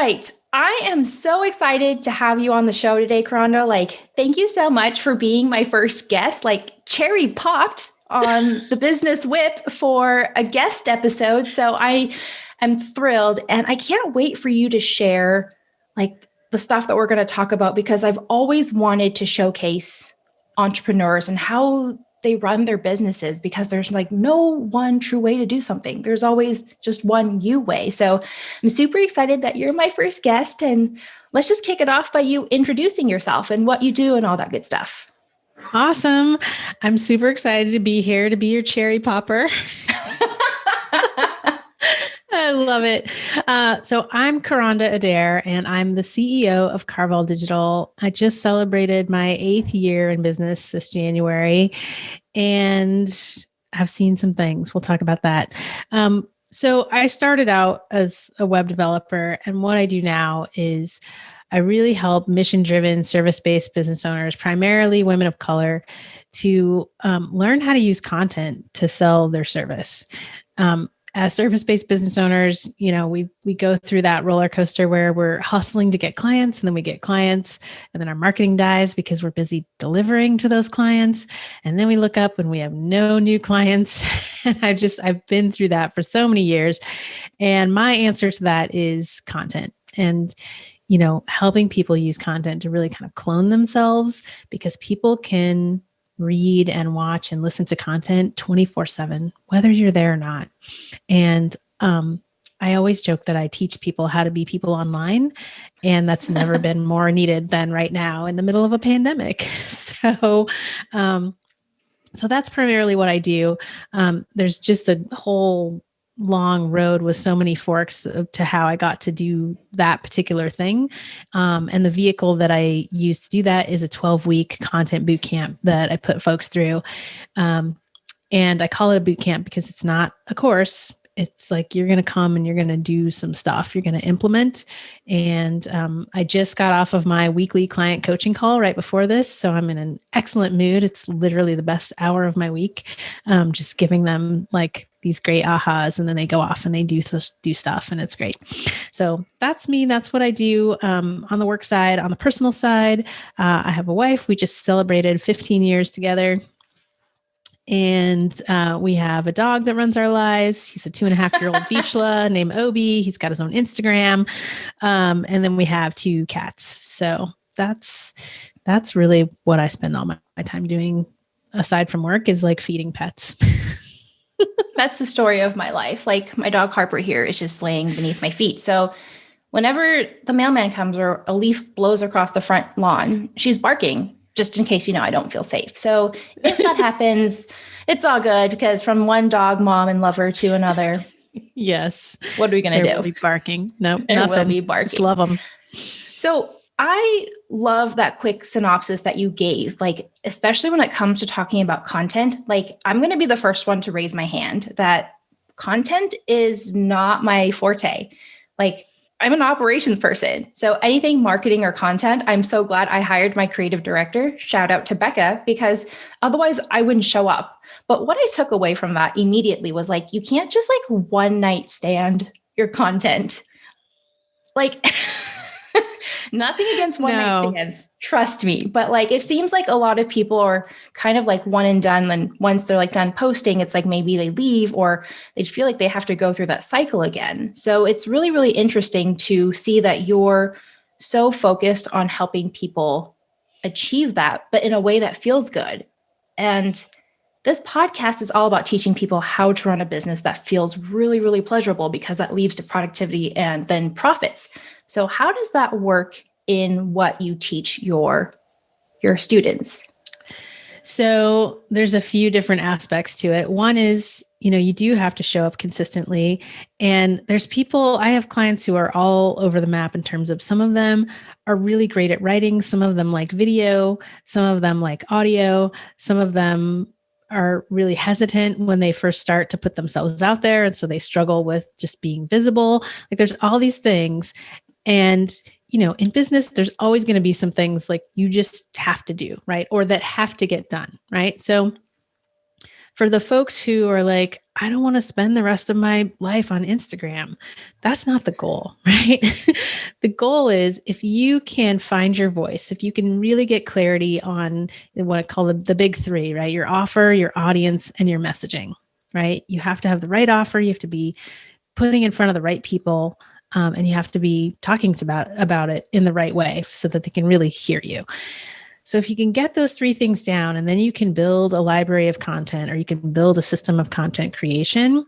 right. I am so excited to have you on the show today, Kronda. Thank you so much for being my first guest. Cherry popped on the Business Whip for a guest episode. So I am thrilled, and I can't wait for you to share the stuff that we're going to talk about, because I've always wanted to showcase entrepreneurs and how they run their businesses, because there's no one true way to do something. There's always just one you way. So I'm super excited that you're my first guest, and let's just kick it off by you introducing yourself and what you do and all that good stuff. Awesome. I'm super excited to be here to be your cherry popper. I love it. So I'm Kronda Adair, and I'm the CEO of Karvel Digital. I just celebrated my 8th year in business this January, and I've seen some things. We'll talk about that. So I started out as a web developer, and what I do now is I really help mission-driven, service-based business owners, primarily women of color, to learn how to use content to sell their service. As service-based business owners, we go through that roller coaster where we're hustling to get clients, and then we get clients, and then our marketing dies because we're busy delivering to those clients. And then we look up and we have no new clients. And I've been through that for so many years. And my answer to that is content. And helping people use content to really kind of clone themselves, because people can read and watch and listen to content 24/7, whether you're there or not. And I always joke that I teach people how to be people online, and that's never been more needed than right now in the middle of a pandemic. So that's primarily what I do. There's just a whole long road with so many forks to how I got to do that particular thing. And the vehicle that I use to do that is a 12-week content boot camp that I put folks through. And I call it a boot camp because it's not a course. It's you're going to come and you're going to do some stuff. You're going to implement. And I just got off of my weekly client coaching call right before this. So I'm in an excellent mood. It's literally the best hour of my week. Just giving them these great ahas, and then they go off and they do stuff, and it's great. So that's me. That's what I do on the work side. On the personal side, I have a wife. We just celebrated 15 years together. And we have a dog that runs our lives. He's a 2.5-year-old Bichla named Obi. He's got his own Instagram. And then we have 2 cats. So that's really what I spend all my time doing aside from work, is feeding pets. That's the story of my life. My dog Harper here is just laying beneath my feet. So whenever the mailman comes or a leaf blows across the front lawn, she's barking, just in case, I don't feel safe. So if that happens, it's all good, because from one dog mom and lover to another. Yes. What are we going to do? There will be barking. Nope. There will be barking. Just love them. So I love that quick synopsis that you gave, especially when it comes to talking about content. I'm going to be the first one to raise my hand that content is not my forte. I'm an operations person. So anything marketing or content, I'm so glad I hired my creative director. Shout out to Becca, because otherwise I wouldn't show up. But what I took away from that immediately was you can't just one night stand your content. Nothing against one night stands, trust me. But it seems a lot of people are kind of one and done. And once they're done posting, it's maybe they leave, or they feel they have to go through that cycle again. So it's really, really interesting to see that you're so focused on helping people achieve that, but in a way that feels good. And this podcast is all about teaching people how to run a business that feels really, really pleasurable, because that leads to productivity and then profits. So how does that work in what you teach your students? So there's a few different aspects to it. One is, you do have to show up consistently. And there's people, I have clients who are all over the map in terms of, some of them are really great at writing. Some of them like video, some of them like audio, some of them are really hesitant when they first start to put themselves out there. And so they struggle with just being visible. There's all these things. And, in business, there's always going to be some things you just have to do, right? Or that have to get done, right? So For the folks who are like, I don't want to spend the rest of my life on Instagram, that's not the goal, right? The goal is if you can find your voice, if you can really get clarity on what I call the big three, right? Your offer, your audience, and your messaging, right? You have to have the right offer. You have to be putting in front of the right people. And you have to be talking about it in the right way so that they can really hear you. So if you can get those three things down, and then you can build a library of content, or you can build a system of content creation,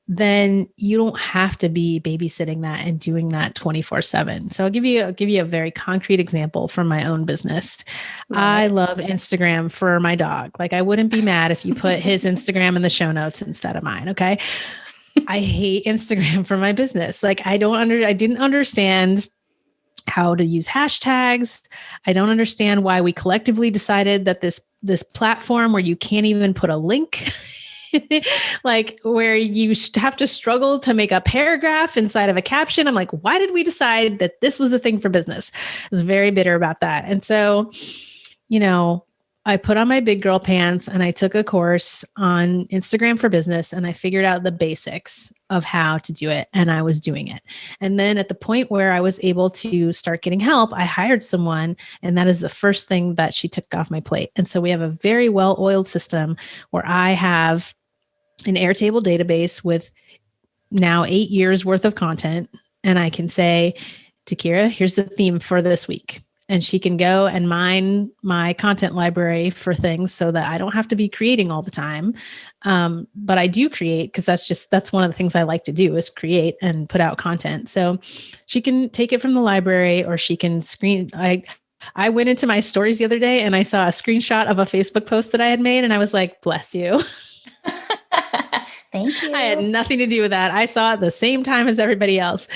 then you don't have to be babysitting that and doing that 24/7. So I'll give you a very concrete example from my own business. I love Instagram for my dog. Like, I wouldn't be mad if you put his Instagram in the show notes instead of mine. Okay. I hate Instagram for my business. Like, I didn't understand how to use hashtags. I don't understand why we collectively decided that this platform where you can't even put a link, like where you have to struggle to make a paragraph inside of a caption. I'm like, why did we decide that this was the thing for business? I was very bitter about that. And so, I put on my big girl pants and I took a course on Instagram for business, and I figured out the basics of how to do it, and I was doing it. And then at the point where I was able to start getting help, I hired someone, and that is the first thing that she took off my plate. And so we have a very well-oiled system where I have an Airtable database with now 8 years worth of content. And I can say to Kira, here's the theme for this week. And she can go and mine my content library for things so that I don't have to be creating all the time. But I do create because that's one of the things I like to do is create and put out content. So she can take it from the library, or she can screen. I went into my stories the other day and I saw a screenshot of a Facebook post that I had made, and I was like, bless you. Thank you. I had nothing to do with that. I saw it the same time as everybody else.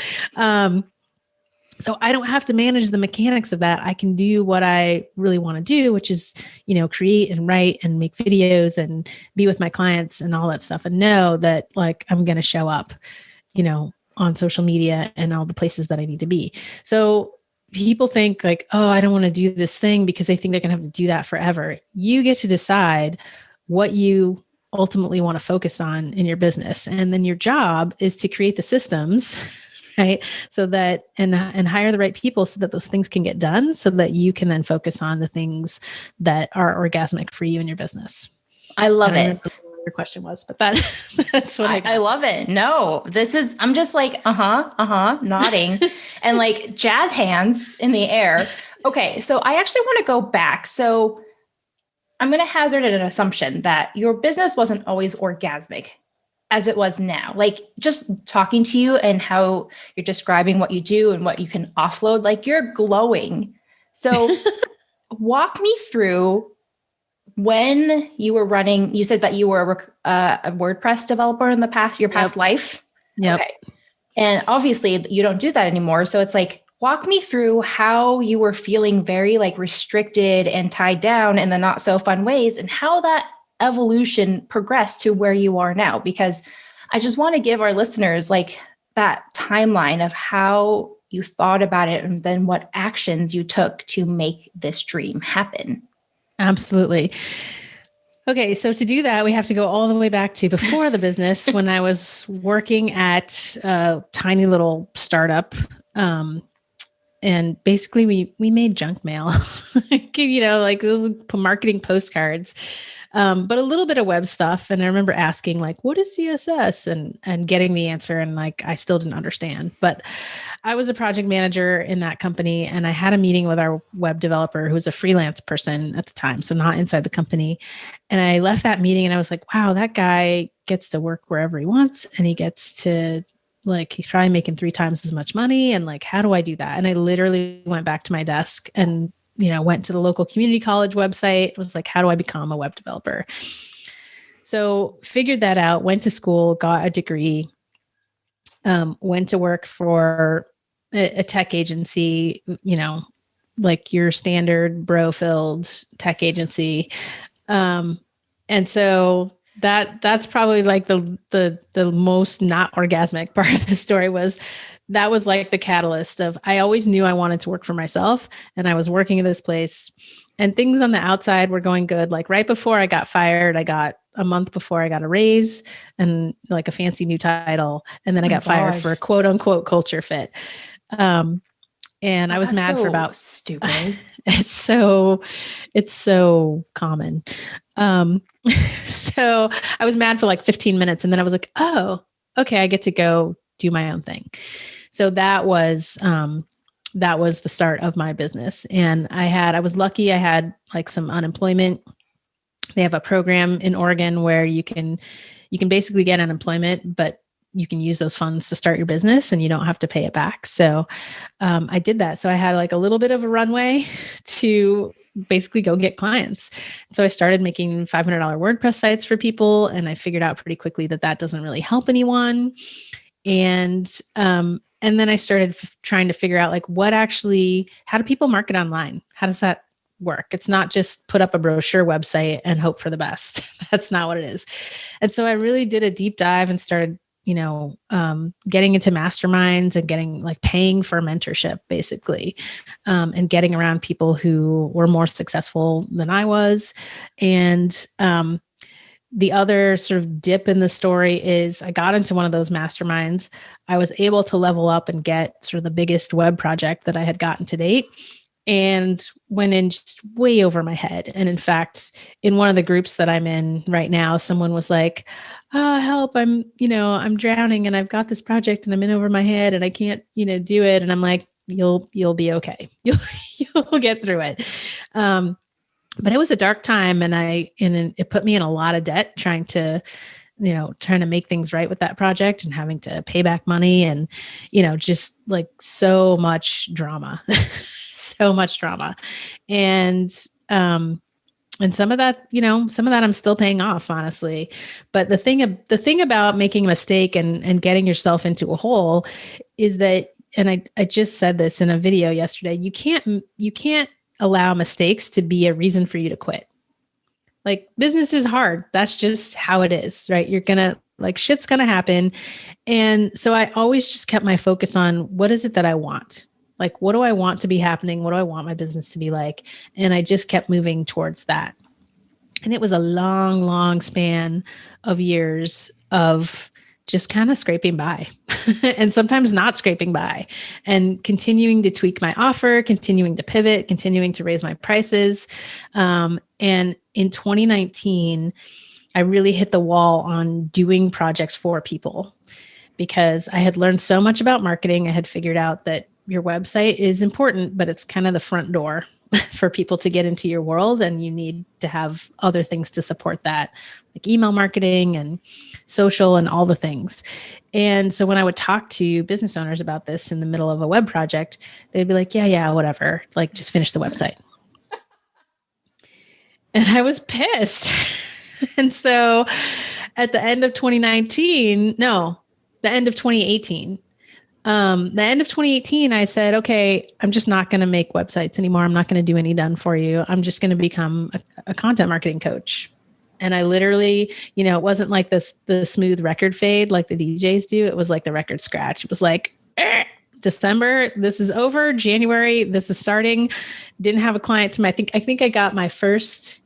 So I don't have to manage the mechanics of that. I can do what I really want to do, which is, create and write and make videos and be with my clients and all that stuff, and know that like I'm going to show up, on social media and all the places that I need to be. So people think like, oh, I don't want to do this thing because they think they're going to have to do that forever. You get to decide what you ultimately want to focus on in your business. And then your job is to create the systems, right? So that, and hire the right people so that those things can get done, so that you can then focus on the things that are orgasmic for you in your business. I love it. What your question was, but that's what I love it. No, I'm just like, nodding and like jazz hands in the air. Okay. So I actually want to go back. So I'm going to hazard an assumption that your business wasn't always orgasmic as it was now. Like, just talking to you and how you're describing what you do and what you can offload, like you're glowing. So walk me through when you were running, you said that you were a WordPress developer in your past life. Yeah. Okay. And obviously you don't do that anymore. So it's like, walk me through how you were feeling very like restricted and tied down in the not so fun ways, and how that evolution progressed to where you are now, because I just want to give our listeners like that timeline of how you thought about it and then what actions you took to make this dream happen. Absolutely. Okay. So to do that, we have to go all the way back to before the business when I was working at a tiny little startup. And basically we made junk mail, like marketing postcards. But a little bit of web stuff. And I remember asking like, what is CSS? And getting the answer. And like, I still didn't understand, but I was a project manager in that company. And I had a meeting with our web developer who was a freelance person at the time, so not inside the company. And I left that meeting and I was like, wow, that guy gets to work wherever he wants. And he gets to he's probably making 3 times as much money. And like, how do I do that? And I literally went back to my desk and went to the local community college website. Was like, how do I become a web developer? So figured that out, went to school, got a degree, went to work for a tech agency, like your standard bro-filled tech agency. And so that's probably like the most not orgasmic part of the story was that was like the catalyst of, I always knew I wanted to work for myself, and I was working in this place and things on the outside were going good. Like right before I got fired, I got a month before I got a raise and like a fancy new title. And then I got fired for a quote unquote culture fit. And I was mad for about stupid. It's so common. So I was mad for like 15 minutes and then I was like, oh, okay, I get to go do my own thing. So that was the start of my business. And I was lucky. I had like some unemployment. They have a program in Oregon where you can basically get unemployment, but you can use those funds to start your business and you don't have to pay it back. So I did that. So I had like a little bit of a runway to basically go get clients. So I started making $500 WordPress sites for people. And I figured out pretty quickly that doesn't really help anyone. And then I started trying to figure out like how do people market online? How does that work? It's not just put up a brochure website and hope for the best. That's not what it is. And so I really did a deep dive and started getting into masterminds and paying for mentorship basically, and getting around people who were more successful than I was. And the other sort of dip in the story is I got into one of those masterminds. I was able to level up and get sort of the biggest web project that I had gotten to date, and went in just way over my head. And in fact, in one of the groups that I'm in right now, someone was like, oh, help, I'm drowning and I've got this project and I'm in over my head and I can't, do it. And I'm like, you'll be okay. You'll get through it. But it was a dark time and it put me in a lot of debt trying to make things right with that project and having to pay back money and, just like so much drama. So much drama. And some of that, I'm still paying off, honestly. But the thing about making a mistake and getting yourself into a hole is that, and I just said this in a video yesterday, you can't allow mistakes to be a reason for you to quit. Like, business is hard. That's just how it is, right? Shit's gonna happen. And so I always just kept my focus on what is it that I want? Like, what do I want to be happening? What do I want my business to be like? And I just kept moving towards that. And it was a long, long span of years of just kind of scraping by and sometimes not scraping by and continuing to tweak my offer, continuing to pivot, continuing to raise my prices. And in 2019, I really hit the wall on doing projects for people because I had learned so much about marketing. I had figured out that your website is important, but it's kind of the front door for people to get into your world. And you need to have other things to support that, like email marketing and social and all the things. And so when I would talk to business owners about this in the middle of a web project, they'd be like, yeah, whatever, like just finish the website. And I was pissed. And so at the end of 2018, I said, okay, I'm just not going to make websites anymore. I'm not going to do any done for you. I'm just going to become a content marketing coach. And I literally, it wasn't like the smooth record fade like the DJs do. It was like the record scratch. It was like, December, this is over. January, this is starting. Didn't have a client I think I got my first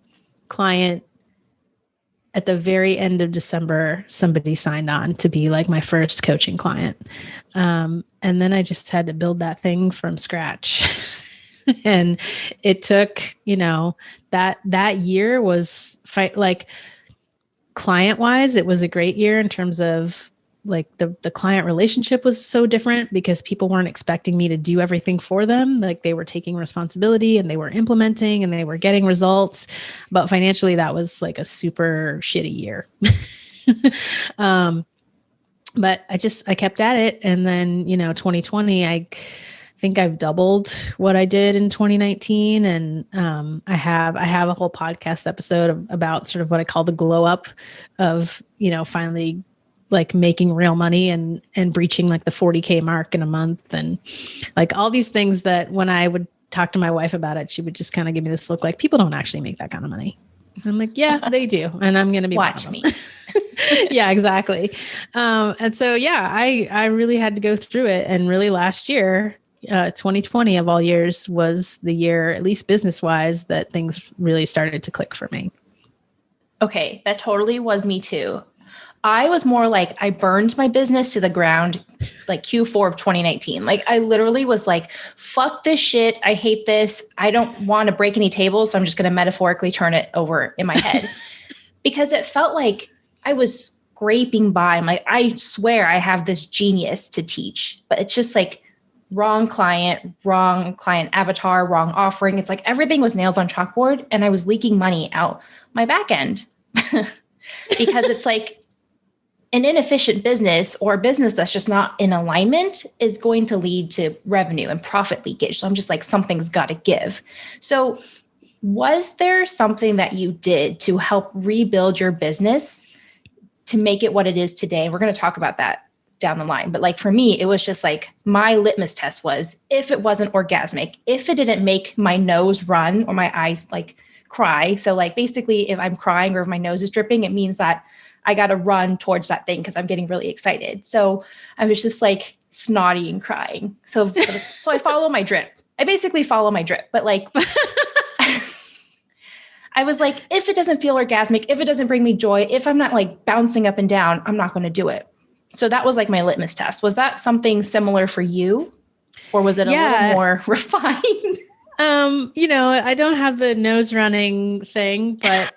client at the very end of December. Somebody signed on to be like my first coaching client. And then I just had to build that thing from scratch. And it took, that year was client wise, it was a great year in terms of like the client relationship was so different because people weren't expecting me to do everything for them. Like, they were taking responsibility and they were implementing and they were getting results. But financially, that was like a super shitty year. But I kept at it. And then, 2020, I think I've doubled what I did in 2019. And I have a whole podcast episode about sort of what I call the glow up of, finally like making real money and breaching like the 40K mark in a month. And like all these things that when I would talk to my wife about it, she would just kind of give me this look like, people don't actually make that kind of money. And I'm like, yeah, they do. And I'm going to be watch me. Yeah, exactly. And so, yeah, I really had to go through it. And really last year, 2020 of all years was the year, at least business wise, that things really started to click for me. Okay, that totally was me too. I was more like, I burned my business to the ground like Q4 of 2019. Like I literally was like, fuck this shit. I hate this. I don't want to break any tables. So I'm just going to metaphorically turn it over in my head because it felt like I was scraping by. I'm like, I swear I have this genius to teach, but it's just like wrong client avatar, wrong offering. It's like everything was nails on chalkboard and I was leaking money out my back end because it's like, an inefficient business or a business that's just not in alignment is going to lead to revenue and profit leakage. So I'm just like, something's got to give. So was there something that you did to help rebuild your business to make it what it is today? And we're going to talk about that down the line. But like for me, it was just like my litmus test was if it wasn't orgasmic, if it didn't make my nose run or my eyes like cry. So like basically if I'm crying or if my nose is dripping, it means that I got to run towards that thing because I'm getting really excited. So I was just like snotty and crying. So I follow my drip. I basically follow my drip, but like, I was like, if it doesn't feel orgasmic, if it doesn't bring me joy, if I'm not like bouncing up and down, I'm not going to do it. So that was like my litmus test. Was that something similar for you? Or was it a little more refined? I don't have the nose running thing, but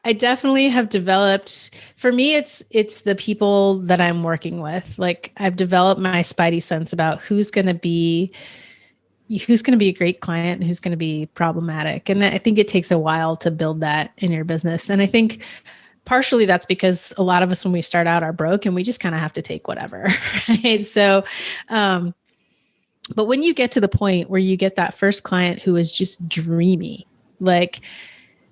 I definitely have developed, for me, it's the people that I'm working with. Like I've developed my spidey sense about who's going to be a great client and who's going to be problematic. And I think it takes a while to build that in your business. And I think partially that's because a lot of us, when we start out, are broke and we just kind of have to take whatever. Right. So, but when you get to the point where you get that first client who is just dreamy, like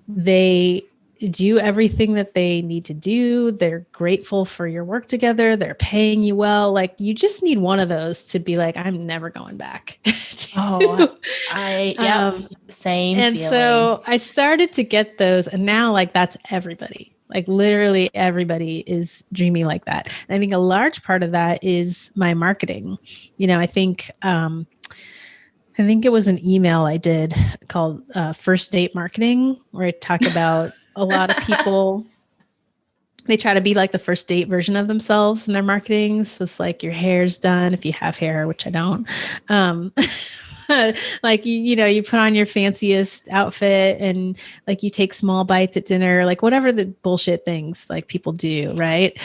they do everything that they need to do. They're grateful for your work together. They're paying you well. Like you just need one of those to be like, I'm never going back. Same and feeling. So I started to get those and now like that's everybody. Like literally everybody is dreamy like that. And I think a large part of that is my marketing. I think it was an email I did called First Date Marketing, where I talk about a lot of people, they try to be like the first date version of themselves in their marketing. So it's like your hair's done if you have hair, which I don't. Like, you put on your fanciest outfit and like you take small bites at dinner, like whatever the bullshit things like people do, right?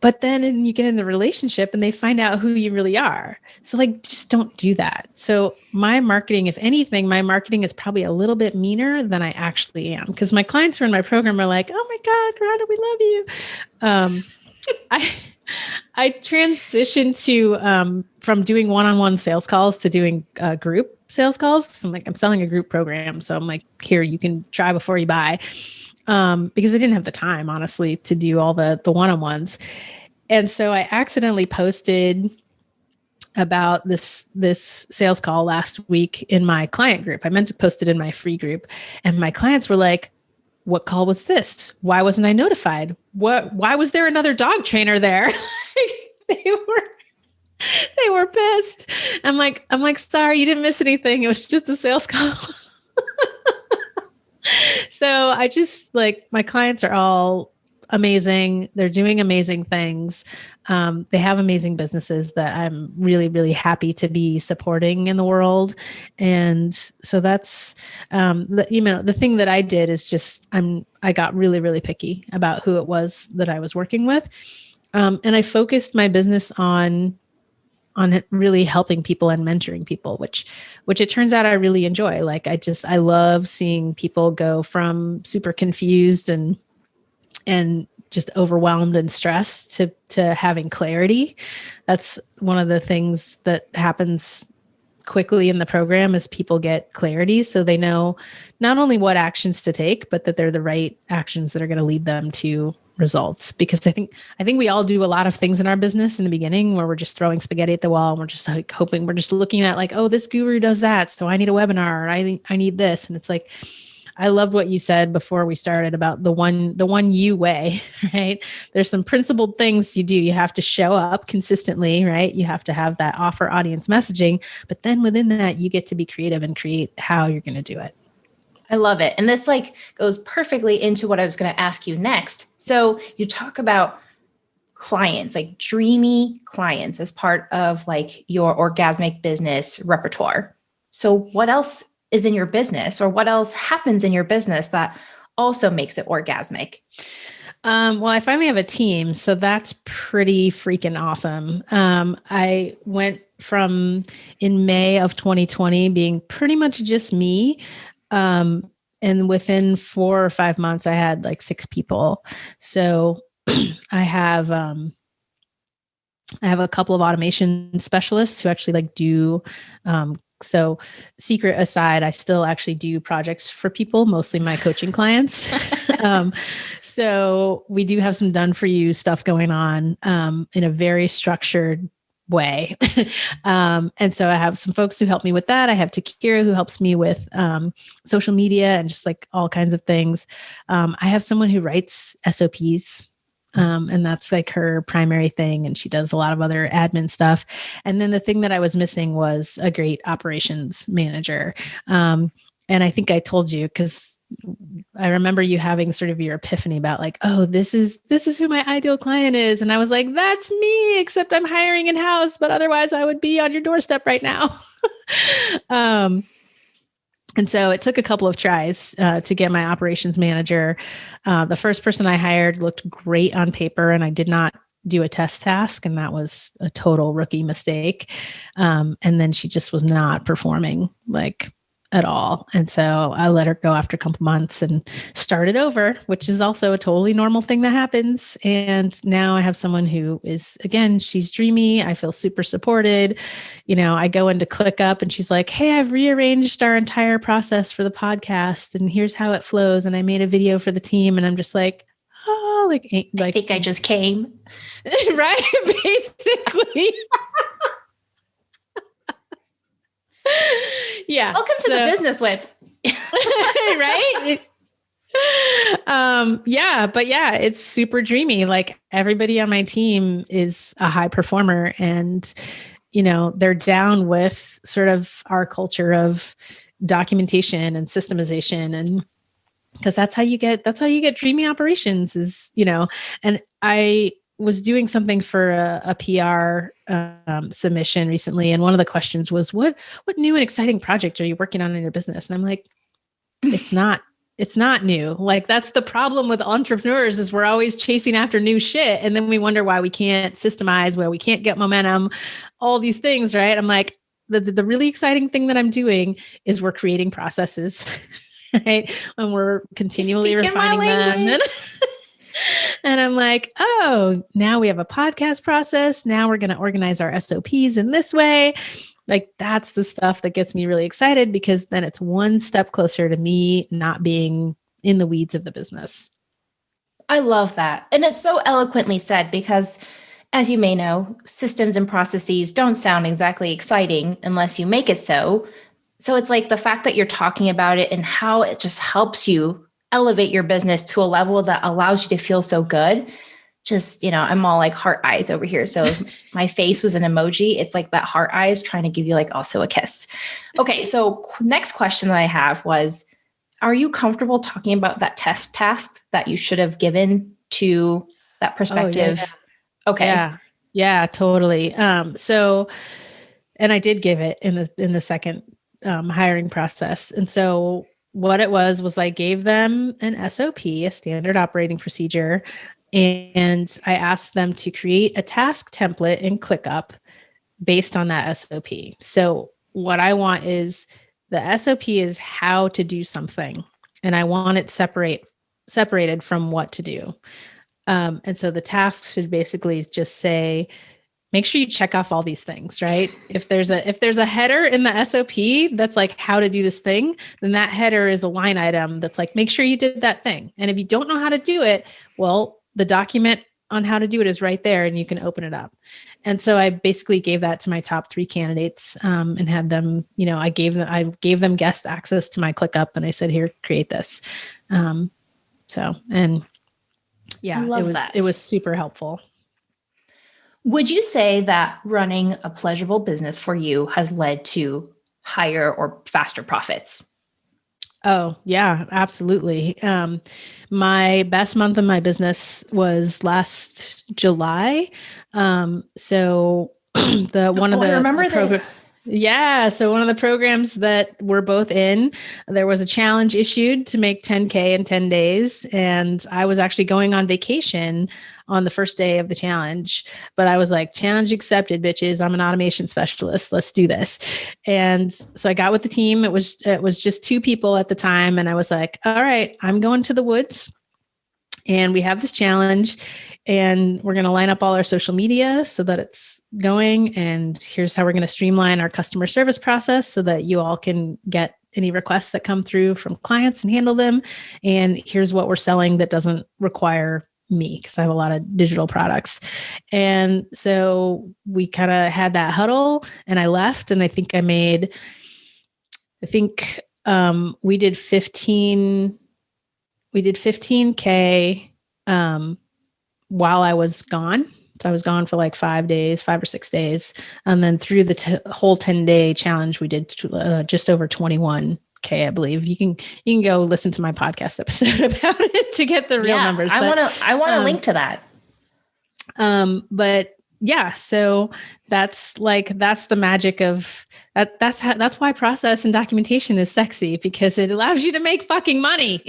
But then you get in the relationship and they find out who you really are. So like, just don't do that. So my marketing, if anything, my marketing is probably a little bit meaner than I actually am. Because my clients who are in my program are like, oh my God, Kronda, we love you. I transitioned to, from doing one-on-one sales calls to doing group sales calls. So I'm selling a group program. So I'm like, here, you can try before you buy. Because I didn't have the time, honestly, to do all the one-on-ones. And so I accidentally posted about this sales call last week in my client group. I meant to post it in my free group. And my clients were like, what call was this? Why wasn't I notified? Why was there another dog trainer there? They were pissed. I'm like, sorry, you didn't miss anything. It was just a sales call. So I just like, my clients are all amazing. They're doing amazing things. They have amazing businesses that I'm really, really happy to be supporting in the world. And so that's, the thing that I did is just, I got really, really picky about who it was that I was working with. And I focused my business on really helping people and mentoring people, which it turns out I really enjoy. Like I love seeing people go from super confused and just overwhelmed and stressed to having clarity. That's one of the things that happens quickly in the program is people get clarity. So they know not only what actions to take, but that they're the right actions that are going to lead them to results. Because I think we all do a lot of things in our business in the beginning where we're just throwing spaghetti at the wall and we're just like hoping, we're just looking at like, oh, this guru does that, so I need a webinar, or I need this. And it's like, I loved what you said before we started about the one you way, right? There's some principled things you do. You have to show up consistently, right? You have to have that offer audience messaging, but then within that, you get to be creative and create how you're going to do it. I love it. And this like goes perfectly into what I was going to ask you next. So you talk about clients, like dreamy clients as part of like your orgasmic business repertoire. So what else is in your business, or what else happens in your business that also makes it orgasmic? Well, I finally have a team, so that's pretty freaking awesome. I went from in May of 2020 being pretty much just me. And within 4 or 5 months, I had like 6 people. So I have a couple of automation specialists who actually like do so secret aside, I still actually do projects for people, mostly my coaching clients. So we do have some done for you stuff going on in a very structured way. And so I have some folks who help me with that. I have Takira who helps me with social media and just like all kinds of things. I have someone who writes SOPs. And that's like her primary thing. And she does a lot of other admin stuff. And then the thing that I was missing was a great operations manager. And I think I told you, because I remember you having sort of your epiphany about like, oh, this is who my ideal client is. And I was like, that's me, except I'm hiring in-house, but otherwise I would be on your doorstep right now. And so it took a couple of tries to get my operations manager. The first person I hired looked great on paper, and I did not do a test task, and that was a total rookie mistake. And then she just was not performing like at all. And so I let her go after a couple months and started over, which is also a totally normal thing that happens. And now I have someone who is, again, she's dreamy. I feel super supported. You know, I go into ClickUp and she's like, hey, I've rearranged our entire process for the podcast and here's how it flows. And I made a video for the team. And I'm just like, oh, I think I just came. Right? Basically. Yeah. Welcome to the business whip. Right? Yeah, it's super dreamy. Like everybody on my team is a high performer, and they're down with sort of our culture of documentation and systemization, and because that's how you get dreamy operations is, and I was doing something for a PR submission recently. And one of the questions was, what new and exciting project are you working on in your business? And I'm like, it's not new. Like, that's the problem with entrepreneurs is we're always chasing after new shit. And then we wonder why we can't systemize, why we can't get momentum, all these things. Right. I'm like, the really exciting thing that I'm doing is we're creating processes, right? And we're continually refining them. And I'm like, oh, now we have a podcast process. Now we're going to organize our SOPs in this way. Like, that's the stuff that gets me really excited, because then it's one step closer to me not being in the weeds of the business. I love that. And it's so eloquently said, because as you may know, systems and processes don't sound exactly exciting unless you make it so. So it's like the fact that you're talking about it and how it just helps you elevate your business to a level that allows you to feel so good. Just, I'm all like heart eyes over here. So my face was an emoji. It's like that heart eyes trying to give you like also a kiss. Okay. So next question that I have was, are you comfortable talking about that test task that you should have given to that perspective? Oh, yeah. Okay. Yeah, totally. So, and I did give it in the second hiring process. And so what it was I gave them an SOP, a standard operating procedure, and I asked them to create a task template in ClickUp based on that SOP. So what I want is the SOP is how to do something, and I want it separated from what to do. And so the tasks should basically just say, make sure you check off all these things, right? If there's a header in the SOP that's like how to do this thing, then that header is a line item that's like, make sure you did that thing. And if you don't know how to do it, well, the document on how to do it is right there and you can open it up. And so I basically gave that to my top 3 candidates and had them, I gave them guest access to my ClickUp, and I said, here, create this. It was super helpful. Would you say that running a pleasurable business for you has led to higher or faster profits? Oh, yeah, absolutely. My best month in my business was last July. So the one of I the remember program, this. yeah. So one of the programs that we're both in, there was a challenge issued to make 10K in 10 days. And I was actually going on vacation on the first day of the challenge, but I was like, challenge accepted, bitches. I'm an automation specialist. Let's do this. And so I got with the team. It was just two people at the time. And I was like, all right, I'm going to the woods and we have this challenge and we're going to line up all our social media so that it's going. And here's how we're going to streamline our customer service process so that you all can get any requests that come through from clients and handle them. And here's what we're selling that doesn't require me because I have a lot of digital products. And so we kind of had that huddle and I left and I think we did 15K while I was gone. So I was gone for like 5 or 6 days. And then through the whole 10-day challenge, we did just over 21K, I believe. You can go listen to my podcast episode about it to get the real numbers. I want to link to that. But yeah, so that's the magic of that. That's why process and documentation is sexy because it allows you to make fucking money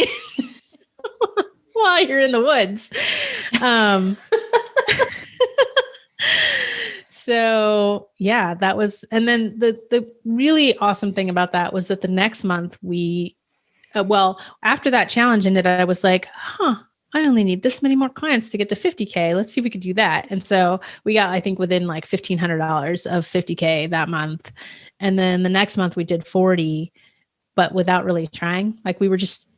while you're in the woods. So yeah, that was, and then the really awesome thing about that was that the next month after that challenge ended, I was like, I only need this many more clients to get to 50K. Let's see if we could do that. And so we got, I think within like $1,500 of 50K that month. And then the next month we did 40, but without really trying. Like we were just,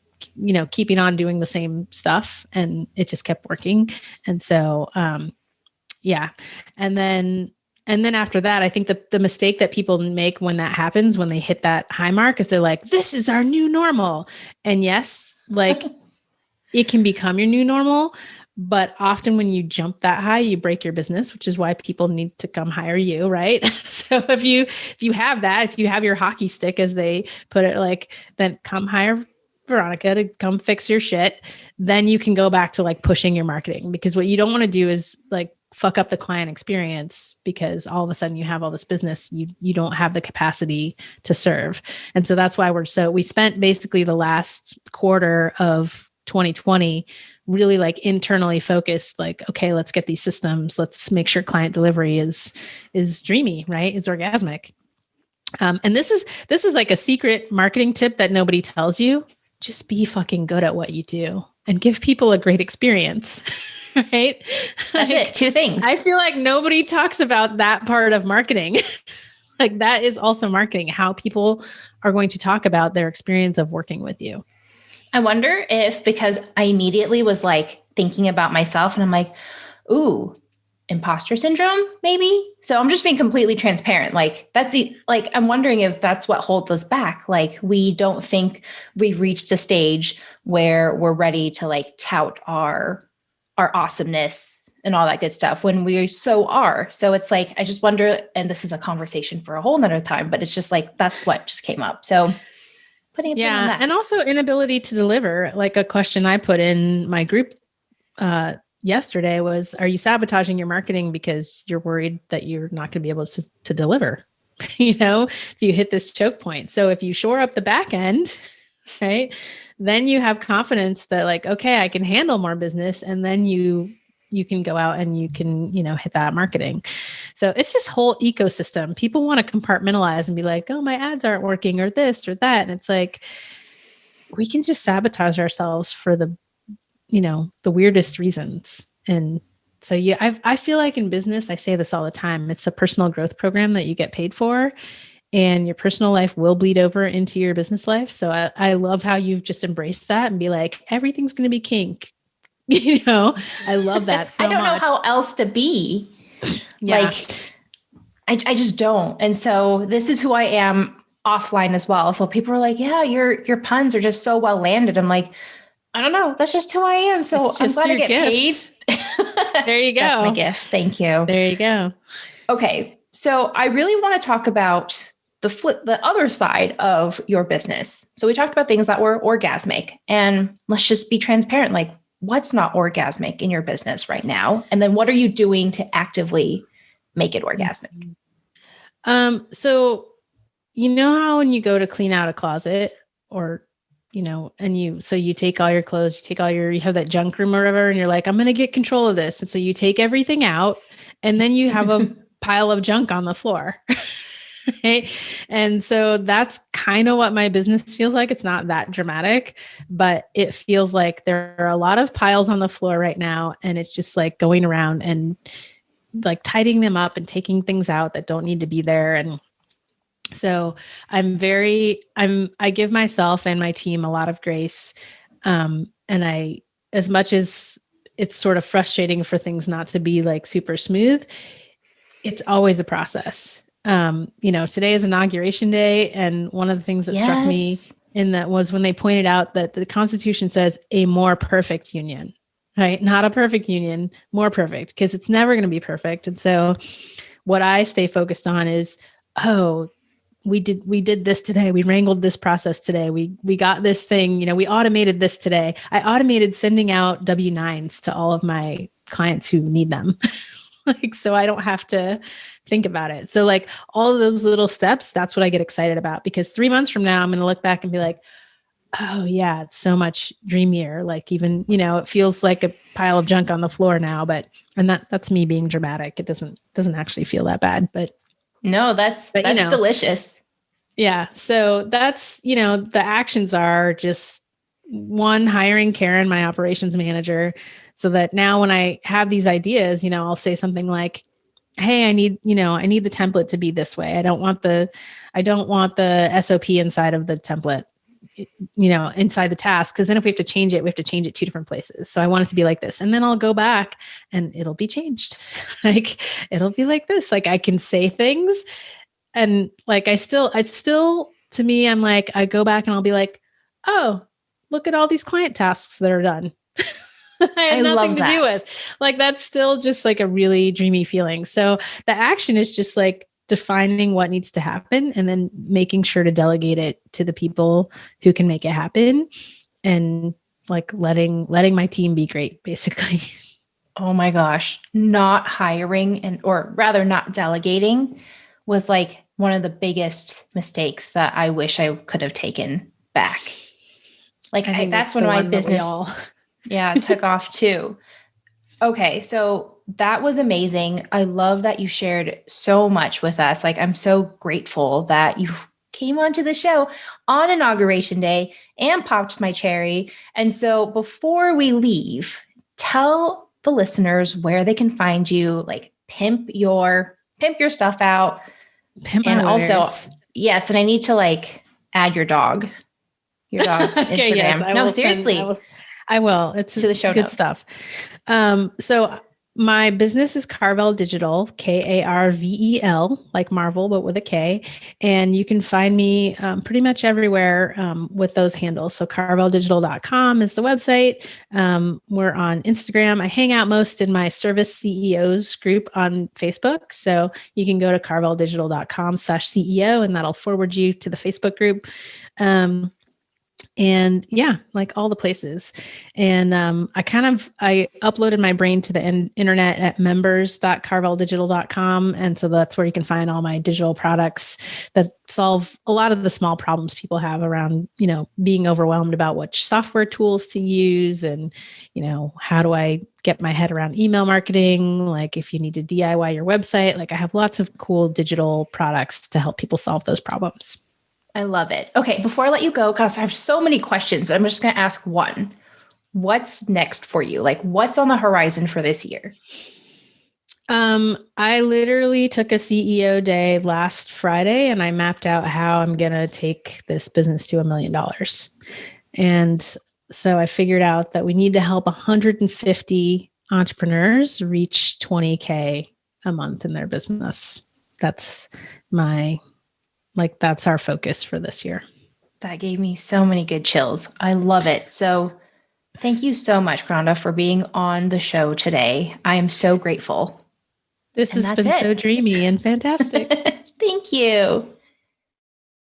keeping on doing the same stuff and it just kept working. And so, yeah. And then after that, I think the mistake that people make when that happens, when they hit that high mark is they're like, this is our new normal. And yes, like it can become your new normal, but often when you jump that high, you break your business, which is why people need to come hire you. Right. So if you have that, if you have your hockey stick, as they put it, like, then come hire Veronica to come fix your shit. Then you can go back to like pushing your marketing, because what you don't want to do is like fuck up the client experience because all of a sudden you have all this business you don't have the capacity to serve. And so that's why we spent basically the last quarter of 2020 really like internally focused, like, okay, let's get these systems. Let's make sure client delivery is dreamy, right? Is orgasmic. And this is like a secret marketing tip that nobody tells you. Just be fucking good at what you do and give people a great experience. Right? That's it. Two things. I feel like nobody talks about that part of marketing. Like that is also marketing, how people are going to talk about their experience of working with you. I wonder if, because I immediately was like thinking about myself and I'm like, ooh, imposter syndrome, maybe. So I'm just being completely transparent. Like I'm wondering if that's what holds us back. Like we don't think we've reached a stage where we're ready to like tout our awesomeness and all that good stuff when we so are. So it's like, I just wonder, and this is a conversation for a whole nother time, but it's just like, that's what just came up. So putting a pin on that. And also inability to deliver. Like a question I put in my group yesterday was, are you sabotaging your marketing because you're worried that you're not going to be able to deliver, if you hit this choke point? So if you shore up the back end, right, then you have confidence that like, okay, I can handle more business. And then you can go out and you can, hit that marketing. So it's just whole ecosystem. People want to compartmentalize and be like, oh, my ads aren't working or this or that. And it's like, we can just sabotage ourselves for the weirdest reasons. And so I feel like in business, I say this all the time, it's a personal growth program that you get paid for. And your personal life will bleed over into your business life. So I love how you've just embraced that and be like, everything's going to be kink. I love that so much. I don't know how else to be. Yeah. Like, I just don't. And so this is who I am offline as well. So people are like, yeah, your puns are just so well landed. I'm like, I don't know. That's just who I am. So I'm glad I get gift. paid. There you go. That's my gift. Thank you. There you go. Okay. So I really want to talk about the other side of your business. So we talked about things that were orgasmic, and let's just be transparent. Like, what's not orgasmic in your business right now? And then what are you doing to actively make it orgasmic? So you know how when you go to clean out a closet or, and you take all your clothes, you have that junk room or whatever, and you're like, I'm going to get control of this. And so you take everything out and then you have a pile of junk on the floor. Right. And so that's kind of what my business feels like. It's not that dramatic, but it feels like there are a lot of piles on the floor right now. And it's just like going around and like tidying them up and taking things out that don't need to be there. And so I give myself and my team a lot of grace. And as much as it's sort of frustrating for things not to be like super smooth, it's always a process. Today is inauguration day. And one of the things that struck me in that was when they pointed out that the Constitution says a more perfect union, right? Not a perfect union, more perfect, because it's never going to be perfect. And so what I stay focused on is, we did this today. We wrangled this process today. We got this thing, we automated this today. I automated sending out W-9s to all of my clients who need them. So I don't have to think about it. So like all of those little steps, that's what I get excited about, because 3 months from now, I'm going to look back and be like, oh yeah, it's so much dreamier. Like even, it feels like a pile of junk on the floor now, and that's me being dramatic. It doesn't actually feel that bad, but no, that's delicious. Yeah. So that's, the actions are just one, hiring Karen, my operations manager, so that now when I have these ideas, I'll say something like, hey, I need the template to be this way. I don't want the SOP inside of the template, inside the task. Cause then if we have to change it 2 different places. So I want it to be like this. And then I'll go back and it'll be changed. Like, it'll be like this. Like I can say things and like, I still, to me, I'm like, I go back and I'll be like, oh, look at all these client tasks that are done. I had nothing to do with. Like, that's still just like a really dreamy feeling. So the action is just like defining what needs to happen and then making sure to delegate it to the people who can make it happen, and like letting my team be great, basically. Oh my gosh. Not hiring or rather not delegating was like one of the biggest mistakes that I wish I could have taken back. Like that's when my business took off too. Okay. So that was amazing. I love that you shared so much with us. Like, I'm so grateful that you came onto the show on Inauguration Day and popped my cherry. And so before we leave, tell the listeners where they can find you, like pimp your stuff out. And also, yes. And I need to like add your dog's okay, Instagram. Yes, No, seriously. I will. It's to the show good notes. Stuff. So my business is Karvel Digital, Karvel, like Marvel, but with a K. And you can find me pretty much everywhere with those handles. So karveldigital.com is the website. We're on Instagram. I hang out most in my service CEOs group on Facebook. So you can go to karveldigital.com/CEO, and that'll forward you to the Facebook group. And yeah, like all the places. And I uploaded my brain to the internet at members.karveldigital.com. And so that's where you can find all my digital products that solve a lot of the small problems people have around, being overwhelmed about which software tools to use. And, how do I get my head around email marketing? Like if you need to DIY your website, like I have lots of cool digital products to help people solve those problems. I love it. Okay, before I let you go, because I have so many questions, but I'm just going to ask one. What's next for you? Like, what's on the horizon for this year? I literally took a CEO day last Friday, and I mapped out how I'm going to take this business to $1 million. And so I figured out that we need to help 150 entrepreneurs reach 20K a month in their business. That's our focus for this year. That gave me so many good chills. I love it. So thank you so much, Kronda, for being on the show today. I am so grateful. This has been so dreamy and fantastic. Thank you.